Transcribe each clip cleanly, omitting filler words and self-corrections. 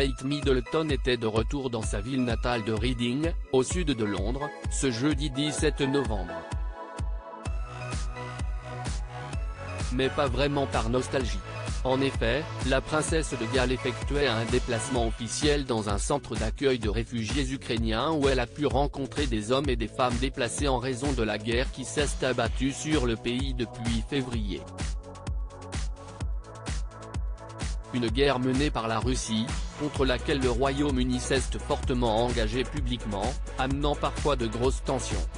Kate Middleton était de retour dans sa ville natale de Reading, au sud de Londres, ce jeudi 17 novembre. Mais pas vraiment par nostalgie. En effet, la princesse de Galles effectuait un déplacement officiel dans un centre d'accueil de réfugiés ukrainiens où elle a pu rencontrer des hommes et des femmes déplacés en raison de la guerre qui s'est abattue sur le pays depuis février. Une guerre menée par la Russie, contre laquelle le Royaume-Uni s'est fortement engagé publiquement, amenant parfois de grosses tensions.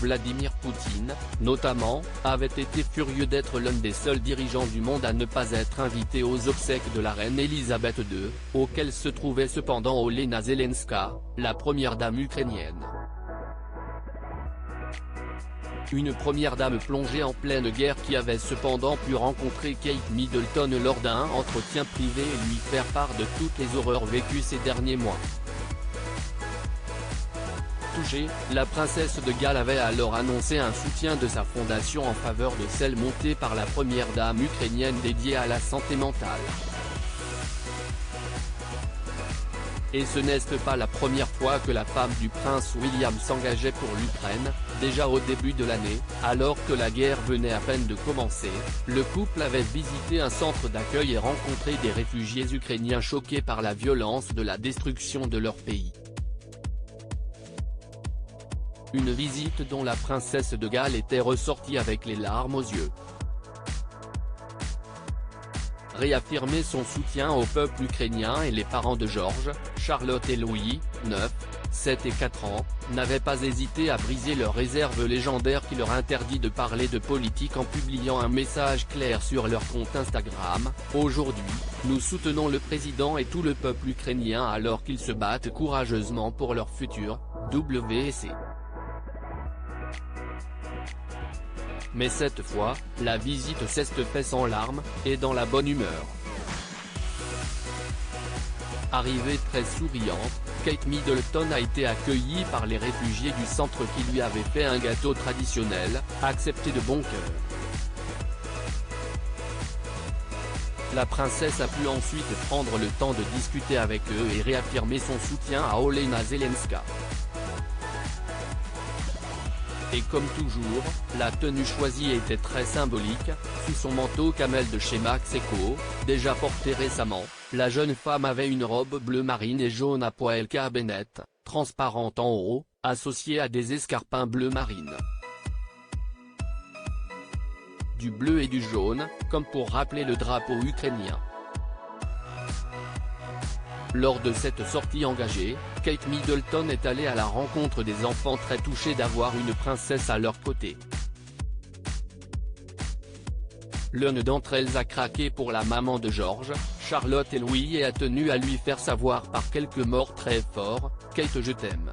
Vladimir Poutine, notamment, avait été furieux d'être l'un des seuls dirigeants du monde à ne pas être invité aux obsèques de la reine Elisabeth II, auxquelles se trouvait cependant Olena Zelenska, la première dame ukrainienne. Une première dame plongée en pleine guerre qui avait cependant pu rencontrer Kate Middleton lors d'un entretien privé et lui faire part de toutes les horreurs vécues ces derniers mois. Touchée, la princesse de Galles avait alors annoncé un soutien de sa fondation en faveur de celle montée par la première dame ukrainienne dédiée à la santé mentale. Et ce n'est pas la première fois que la femme du prince William s'engageait pour l'Ukraine. Déjà au début de l'année, alors que la guerre venait à peine de commencer, le couple avait visité un centre d'accueil et rencontré des réfugiés ukrainiens choqués par la violence de la destruction de leur pays. Une visite dont la princesse de Galles était ressortie avec les larmes aux yeux. Réaffirmer son soutien au peuple ukrainien et les parents de George, Charlotte et Louis, 9, 7 et 4 ans, n'avaient pas hésité à briser leur réserve légendaire qui leur interdit de parler de politique en publiant un message clair sur leur compte Instagram. Aujourd'hui, nous soutenons le président et tout le peuple ukrainien alors qu'ils se battent courageusement pour leur futur, WC. Mais cette fois, la visite s'est faite sans larmes, et dans la bonne humeur. Arrivée très souriante, Kate Middleton a été accueillie par les réfugiés du centre qui lui avaient fait un gâteau traditionnel, accepté de bon cœur. La princesse a pu ensuite prendre le temps de discuter avec eux et réaffirmer son soutien à Olena Zelenska. Et comme toujours, la tenue choisie était très symbolique, sous son manteau camel de chez Max Eco, déjà porté récemment, la jeune femme avait une robe bleu marine et jaune à poils cabanette, transparente en haut, associée à des escarpins bleu marine. Du bleu et du jaune, comme pour rappeler le drapeau ukrainien. Lors de cette sortie engagée, Kate Middleton est allée à la rencontre des enfants très touchés d'avoir une princesse à leur côté. L'une d'entre elles a craqué pour la maman de George, Charlotte et Louis et a tenu à lui faire savoir par quelques mots très forts, « Kate je t'aime ».